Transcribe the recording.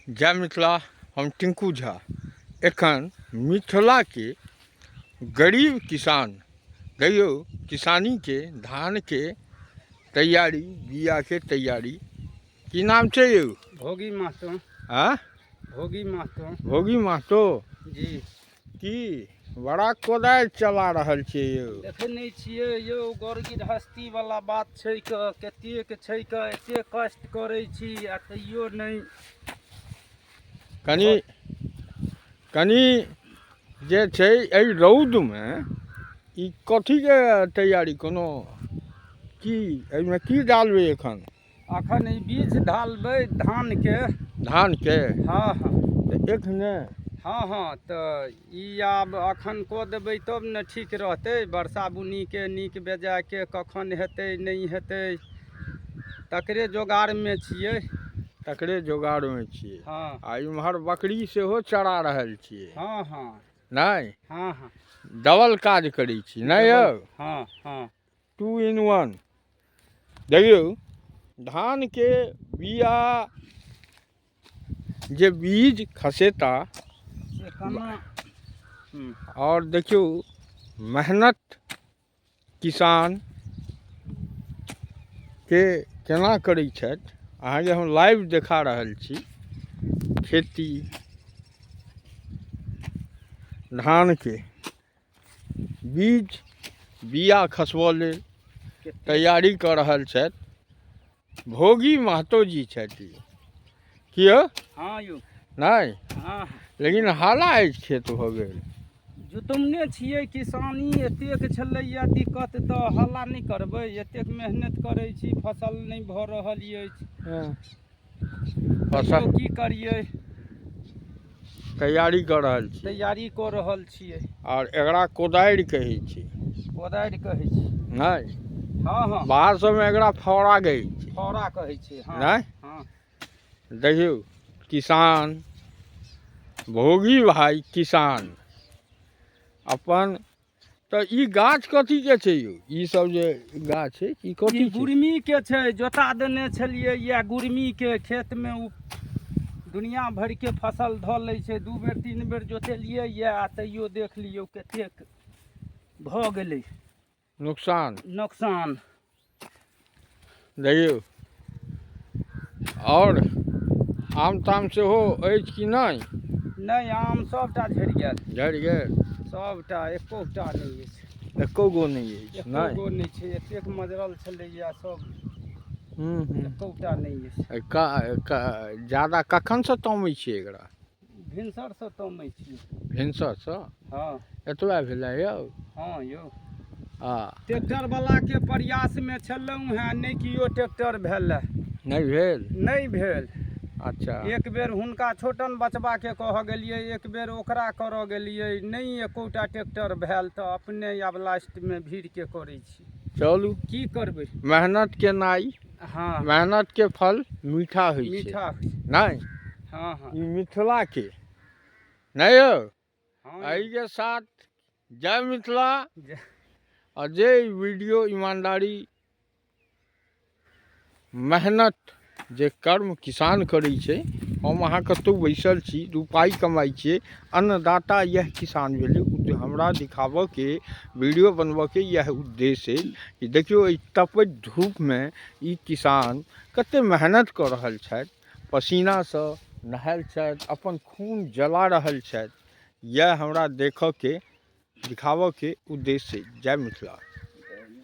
जय मिथिला। हम टिंकू झा एखन मिथिला के गरीब किसान कहियो किसानी के धान के तैयारी बिया के तैयारी की नाम छै यौ? भोगी महतो। हाँ, भोगी महतो। भोगी महतो जी। की बड़ा कोदारि चला रहल छियै यौ? देखे नहीं छियै यौ, गौर गृहस्थी वाला बात छै कतेक छै एते कष्ट करै छी आ तैयो नहीं। कनी जे छै एहि रौदमे ई कथीके तैयारी कोनो की एहिमे की डालबै एखन? अखन ई बीज डालबै धान के। हाँ हाँ। तऽ एखने हाँ तो ई आब अखन कऽ देबै तब ने ठीक रहतै। वर्षा बुन्नी के नीक बेजाय के कखन हेतै नहीं हेतै तकरे जोगाड़ में छियै। हाँ। आ इम्हर बकरी सेहो चरा रहल छियै। हाँ। नहीं? हाँ। डबल काज करै छी नहीं यौ? हाँ। 2 in 1। देखियौ धान के बिया जे बीज खसेता से कना और देखियौ मेहनत किसान के केना करै छथि। अहाँके हम लाइव देखा रहल छी खेती धान के बीज बिया खसबऽ लेल तैयारी कऽ रहल छथि। भोगी महतो जी छथि कि यौ? हाँ यौ। नहीं? हाँ। लेकिन हाला अछि खेत भऽ गेल। जुतुमने छियै किसानी एतेक छलैया दिक्कत तऽ हल्ला नहीं करबै। एतेक मेहनत करै छी फसल नहीं भऽ रहल अछि। फसल की करिए? तैयारी कर रहल छी। तैयारी कऽ रहल छियै। और एकरा कोदारि कहै छी। कोदारि कहै छी। नहीं? हाँ। बाहर सब में एकरा फौरा कहै छी। फौरा कहै छी। हाँ। नहीं? हाँ। देखियौ किसान भोगी भाई किसान अपन तो ई गाछ कथी के छै यौ? ई सब जे गाछ छै ई कथी छै? गुरमी के छै। जोता देने छलियै या गुरमी के खेत में उ दुनिया भर के फसल धऽ लै छै। 2 बेर 3 बेर जोतेलियै या तैयो देख लियौ कतेक भऽ गेलै नुकसान। देखियौ और आम ताम सेहो अछि कि नहीं? नहीं, आम सबटा झड़ि गेल। झड़ि गेल? सबटा एकोटा नहीं अछि। एको गो नहीं अछि? एको गो नहीं छै। एतेक मजरल छलैया सब एकोटा नहीं अछि। ज्यादा कखन से तमै छियै एकरा? भिनसर से तमै छियै। भिनसर से? हाँ। एतबा भेलै यौ? हाँ यौ। ट्रैक्टर वाला के प्रयास में छलहुँ हैं, नहीं कियो ट्रैक्टर भेल। नहीं भेल। अच्छा। एक बेर हुनका छोटन बचबा के कह गेलियै, एक बेर ओकरा करऽ गेलियै, नहीं एकोटा ट्रैक्टर भेल तऽ अपने आब लास्ट में भीड़ के करै छी। चलू की करबै? मेहनत के नाई। हाँ। मेहनत के फल मीठा होइ छै। नहीं? हाँ। ई मिथिला के नहीं यौ? हाँ। एहि के साथ जय मिथिला। और जे वीडियो ईमानदारी मेहनत जे कर्म किसान करै छै, हम अहाँ कतौ बैसल छी 2 पाई कमाई छियै, अन्नदाता यह किसान भेलै। हमरा दिखाबऽ के वीडियो बनबऽ के यह उद्देश्य है कि देखियो ई तपैत धूप में ई किसान कते मेहनत कऽ रहल छथि, पसीना से नहायल छथि, अपन खून जला रहल छथि। यह हमरा देखऽ के दिखाबऽ के उद्देश्य है। जय मिथिला।